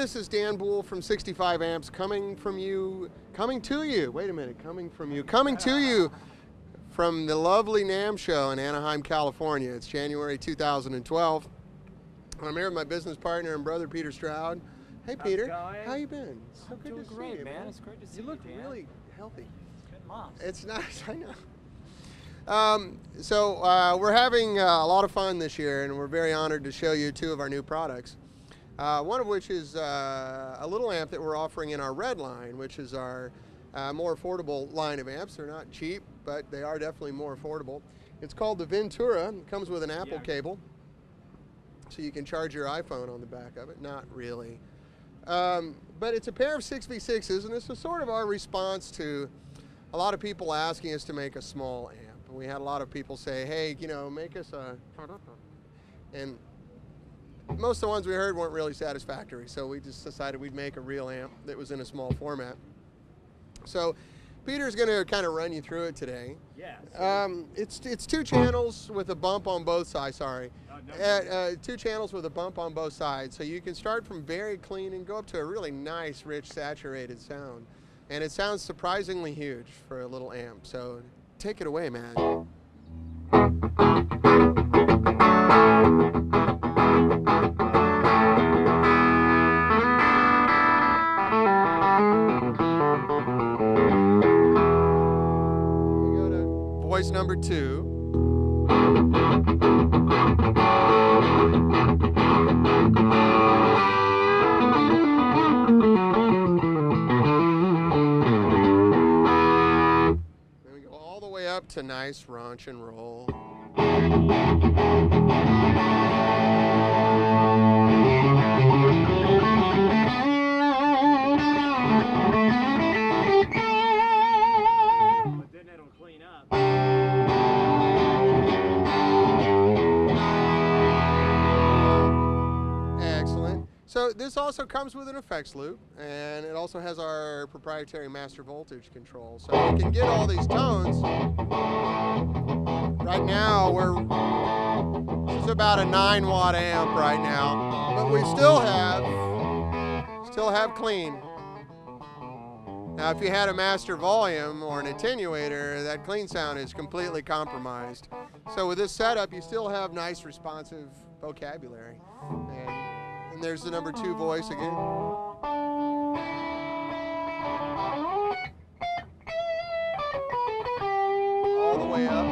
this is Dan Boul from 65 Amps coming to you from the lovely NAMM show in Anaheim, California. It's January 2012. I'm here with my business partner and brother, Peter Stroud. Hey, Peter. How you been? So good to see you, man. It's great to see you. You look really healthy. Good mom. It's nice, I know. We're having a lot of fun this year, and we're very honored to show you two of our new products. One of which is a little amp that we're offering in our red line, which is our more affordable line of amps. They're not cheap, but they are definitely more affordable. It's called the Ventura. It comes with an Apple cable, so you can charge your iPhone on the back of it. Not really. But it's a pair of 6v6s, and this is sort of our response to a lot of people asking us to make a small amp. And we had a lot of people say, hey, you know, make us a... And most of the ones we heard weren't really satisfactory, so we just decided we'd make a real amp that was in a small format. So Peter's going to kind of run you through it today. Yeah. It's two channels with a bump on both sides. Sorry. Two channels with a bump on both sides, so you can start from very clean and go up to a really nice, rich, saturated sound. And it sounds surprisingly huge for a little amp. So take it away, man. Voice number 2. Then we go all the way up to nice raunch and roll. So this also comes with an effects loop, and it also has our proprietary master voltage control. So you can get all these tones. Right now, this is about a 9-watt amp right now, but we still have clean. Now, if you had a master volume or an attenuator, that clean sound is completely compromised. So with this setup, you still have nice responsive vocabulary. And there's the number 2 voice again. All the way up.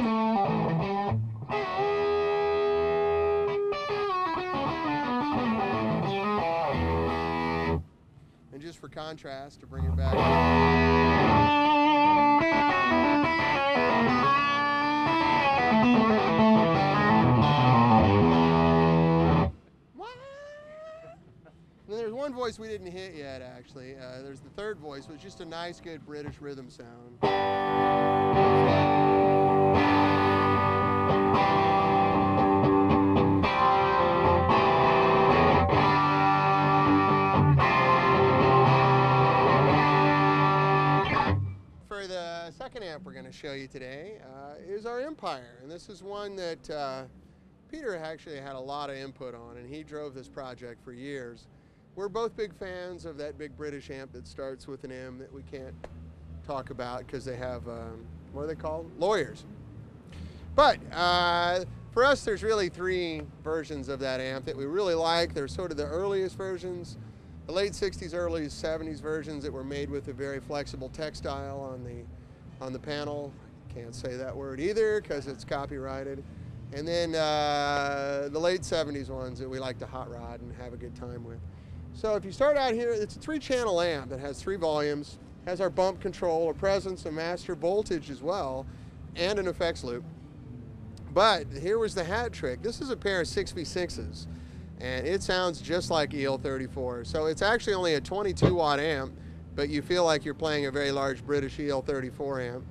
And just for contrast, to bring it back. There's one voice we didn't hit yet, actually. There's the 3rd voice, which is just a nice, good British rhythm sound. For the second amp we're going to show you today is our Empire, and this is one that Peter actually had a lot of input on, and he drove this project for years. We're both big fans of that big British amp that starts with an M that we can't talk about because they have, what are they called? Lawyers. But for us, there's really 3 versions of that amp that we really like. They're sort of the earliest versions, the late 60s, early 70s versions that were made with a very flexible textile on the panel. Can't say that word either because it's copyrighted. And then the late 70s ones that we like to hot rod and have a good time with. So if you start out here, it's a 3-channel amp that has 3 volumes, has our bump control, a presence, a master voltage as well, and an effects loop. But here was the hat trick. This is a pair of 6v6s, and it sounds just like EL34. So it's actually only a 22-watt amp, but you feel like you're playing a very large British EL34 amp.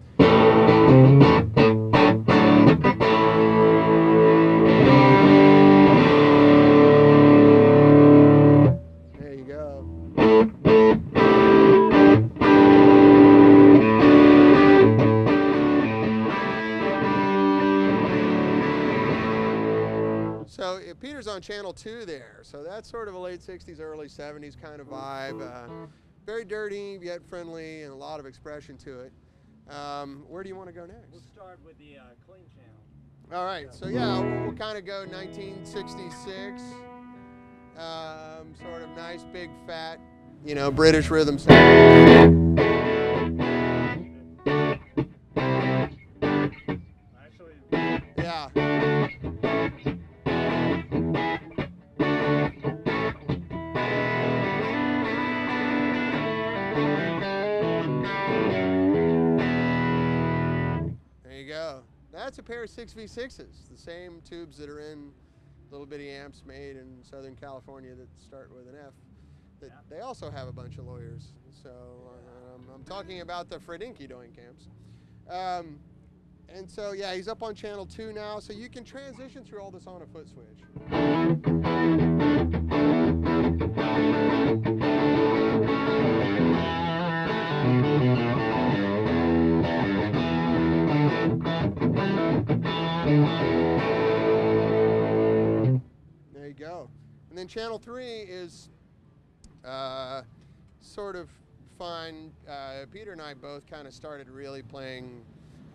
Peter's on channel 2 there, so that's sort of a late 60s, early 70s kind of vibe. Very dirty, yet friendly, and a lot of expression to it. Where do you want to go next? We'll start with the clean channel. All right, so yeah, we'll kind of go 1966. Sort of nice, big, fat, you know, British rhythm sound. Actually, Yeah. There you go. That's a pair of 6V6s, the same tubes that are in little bitty amps made in Southern California that start with an F. That they also have a bunch of lawyers. So I'm talking about the Fredinky Doink amps. And so yeah, he's up on channel 2 now, so you can transition through all this on a foot switch. There you go. And then channel 3 is sort of fun. Peter and I both kind of started really playing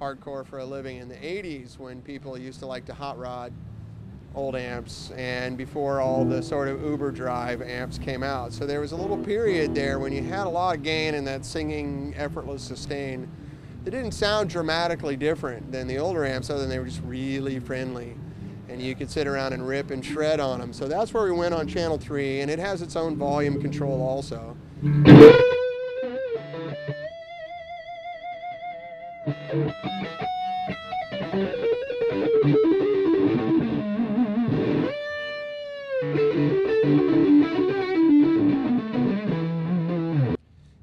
hardcore for a living in the 80s when people used to like to hot rod old amps, and before all the sort of Uber drive amps came out. So there was a little period there when you had a lot of gain and that singing effortless sustain. They didn't sound dramatically different than the older amps, other than they were just really friendly. And you could sit around and rip and shred on them. So that's where we went on channel 3, and it has its own volume control also.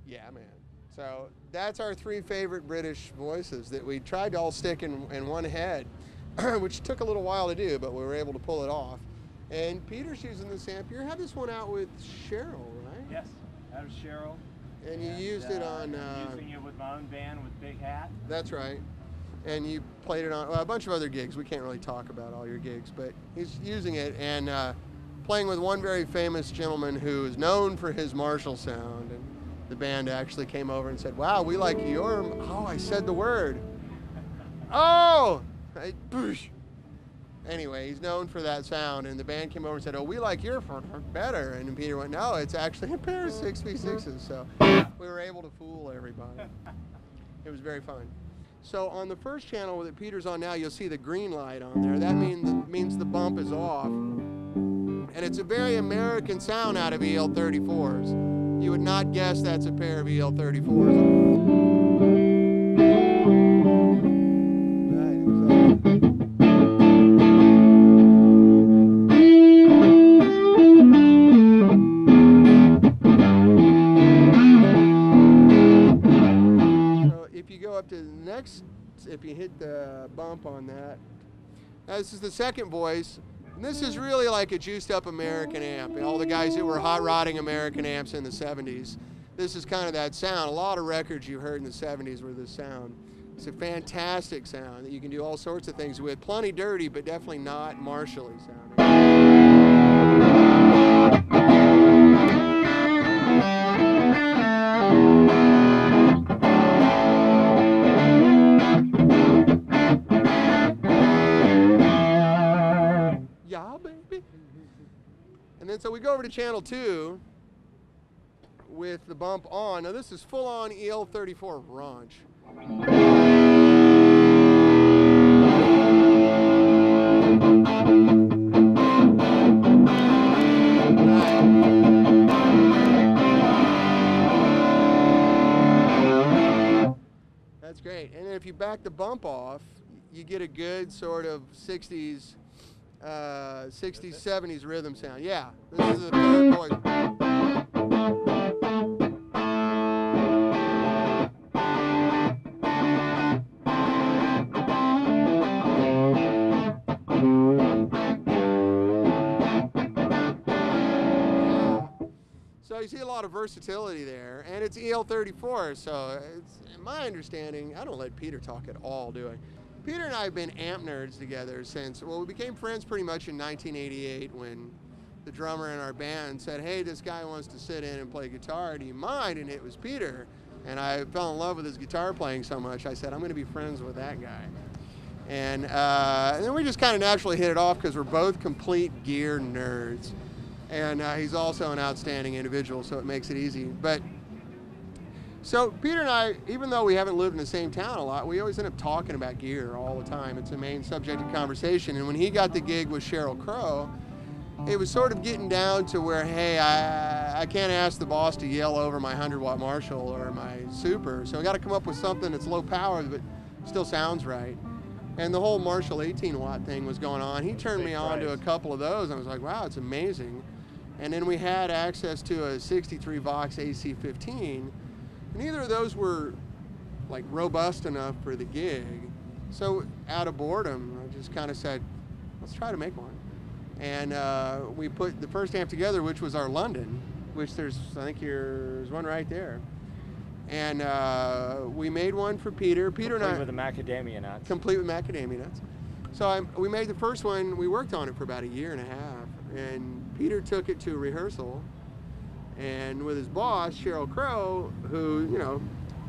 Yeah, man. So that's our 3 favorite British voices that we tried to all stick in one head, which took a little while to do, but we were able to pull it off. And Peter's using this amp. You had this one out with Cheryl, right? yes, that was Cheryl. And you used it on... using it with my own band with Big Hat. That's right. And you played it on a bunch of other gigs. We can't really talk about all your gigs, but he's using it and playing with one very famous gentleman who is known for his Marshall sound. And the band actually came over and said, wow, we like your... Oh, I said the word. Oh! Boosh. Anyway, he's known for that sound, and the band came over and said, oh, we like your better. And Peter went, no, it's actually a pair of 6V6s. So we were able to fool everybody. It was very fun. So on the first channel that Peter's on now, you'll see the green light on there. That means the bump is off. And it's a very American sound out of EL34s. You would not guess that's a pair of EL34s. Up to the next, if you hit the bump on that. Now this is the second voice, and this is really like a juiced up American amp. All the guys that were hot rodding American amps in the 70s, this is kind of that sound. A lot of records you heard in the 70s were this sound. It's a fantastic sound that you can do all sorts of things with. Plenty dirty, but definitely not Marshall-y sounding. And then so we go over to channel 2 with the bump on. Now this is full on EL34 raunch. That's great. And then if you back the bump off, you get a good sort of 60s, 70s rhythm sound. Yeah, this is the third voice. So you see a lot of versatility there, and it's EL34, so it's, in my understanding, I don't let Peter talk at all, do I? Peter and I have been amp nerds together since, well, we became friends pretty much in 1988 when the drummer in our band said, hey, this guy wants to sit in and play guitar, do you mind? And it was Peter. And I fell in love with his guitar playing so much, I said, I'm going to be friends with that guy. And then we just kind of naturally hit it off because we're both complete gear nerds. And he's also an outstanding individual, so it makes it easy. But so Peter and I, even though we haven't lived in the same town a lot, we always end up talking about gear all the time. It's a main subject of conversation. And when he got the gig with Sheryl Crow, it was sort of getting down to where, hey, I can't ask the boss to yell over my 100-watt Marshall or my Super, so I got to come up with something that's low power but still sounds right. And the whole Marshall 18-watt thing was going on. He turned me on to a couple of those, and I was like, wow, it's amazing. And then we had access to a 63 Vox AC-15. Neither of those were like robust enough for the gig. So out of boredom, I just kind of said, let's try to make one. And we put the first amp together, which was our London, which I think there's one right there. And we made one for Peter. Peter and I. Complete with the macadamia nuts. Complete with macadamia nuts. So we made the first one, we worked on it for about a year and a half. And Peter took it to a rehearsal. And with his boss, Sheryl Crow, who, you know,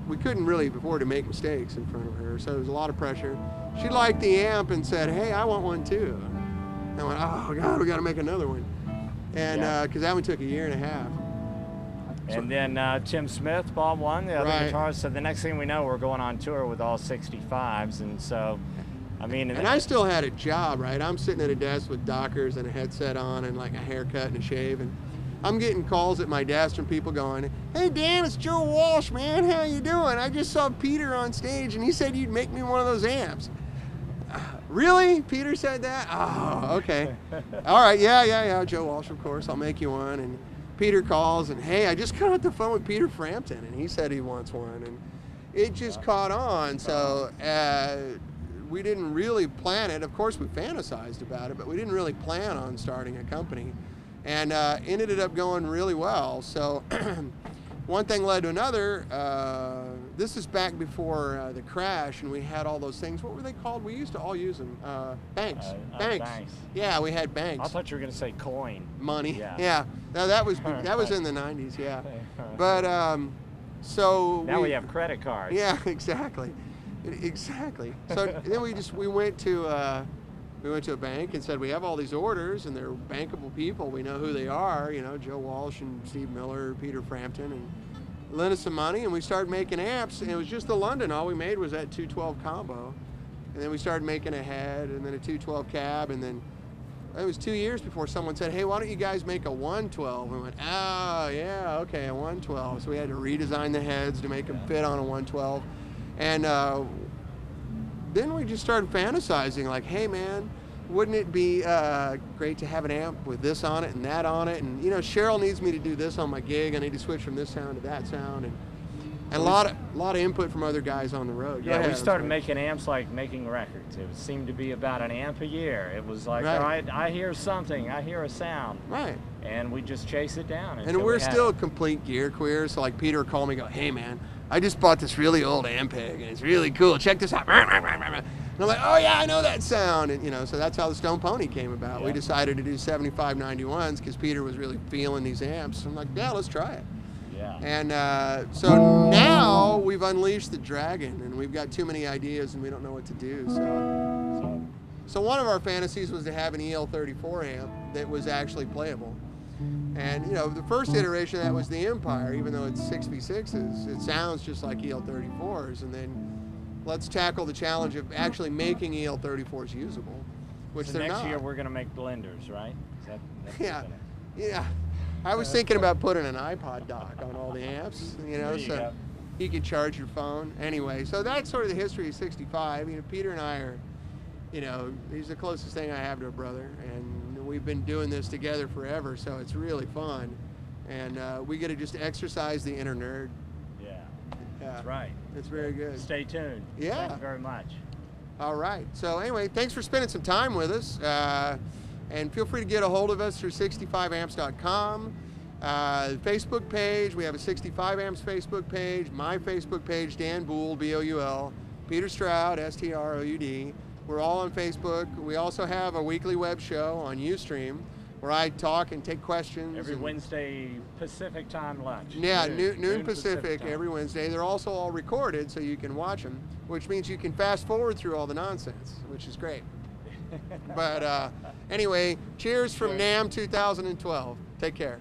we couldn't really afford to make mistakes in front of her, so there was a lot of pressure. She liked the amp and said, hey, I want one too. And I went, oh God, we got to make another one. And because that one took a year and a half. And then Tim Smith, Bob One, the other guitarist. So the next thing we know, we're going on tour with all 65s. And so, I mean. And I still had a job, right? I'm sitting at a desk with Dockers and a headset on and like a haircut and a shave. And I'm getting calls at my desk from people going, hey Dan, it's Joe Walsh, man, how you doing? I just saw Peter on stage and he said you'd make me one of those amps. Really? Peter said that? Oh, okay. All right, yeah, Joe Walsh, of course, I'll make you one. And Peter calls and, hey, I just got off the phone with Peter Frampton and he said he wants one. And it just caught on, so we didn't really plan it. Of course, we fantasized about it, but we didn't really plan on starting a company. And it ended up going really well. So one thing led to another. This is back before the crash, and we had all those things. What were they called? We used to all use them. Banks. Banks. Yeah, we had banks. I thought you were going to say coin. Money. Yeah. No, that was in the 90s. Yeah. But so now we have credit cards. Yeah, exactly. So then we went to a bank and said, we have all these orders and they're bankable people. We know who they are, you know, Joe Walsh and Steve Miller, Peter Frampton, and lent us some money and we started making amps. And it was just the London. All we made was that 212 combo. And then we started making a head and then a 212 cab. And then it was 2 years before someone said, hey, why don't you guys make a 112? We went, oh, yeah, okay, a 112. So we had to redesign the heads to make them fit on a 112. And then we just started fantasizing like, hey man, wouldn't it be great to have an amp with this on it and that on it? And you know, Sheryl needs me to do this on my gig. I need to switch from this sound to that sound. And a lot of input from other guys on the road. Yeah, we started making amps like making records. It seemed to be about an amp a year. It was like, all right, I hear something, I hear a sound. Right. And we just chase it down. And we're still complete gear queers. So like Peter would call me and go, hey man, I just bought this really old Ampeg and it's really cool. Check this out. And I'm like, oh yeah, I know that sound. And you know, so that's how the Stone Pony came about. We decided to do 7591s because Peter was really feeling these amps. I'm like, yeah, let's try it. Yeah. And so now we've unleashed the dragon and we've got too many ideas and we don't know what to do. So one of our fantasies was to have an EL34 amp that was actually playable. And you know, the first iteration of that was the Empire, even though it's 6v6s, it sounds just like EL34s. And then let's tackle the challenge of actually making EL34s usable, which they're not. Next year we're going to make blenders, right? Yeah. I was thinking about putting an iPod dock on all the amps, you know, so you could charge your phone. Anyway, so that's sort of the history of 65. You know, Peter and I are, you know, he's the closest thing I have to a brother, and we've been doing this together forever, so it's really fun. And we get to just exercise the inner nerd. Yeah, that's right. It's very good. Stay tuned. Yeah. Thank you very much. All right. So anyway, thanks for spending some time with us. And feel free to get a hold of us through 65amps.com. Facebook page, we have a 65 Amps Facebook page, my Facebook page, Dan Boul, B-O-U-L. Peter Stroud, S-T-R-O-U-D. We're all on Facebook. We also have a weekly web show on Ustream where I talk and take questions. Every Wednesday Pacific time lunch. Yeah, noon Pacific every Wednesday. They're also all recorded so you can watch them, which means you can fast forward through all the nonsense, which is great. But anyway, cheers from NAMM 2012. Take care.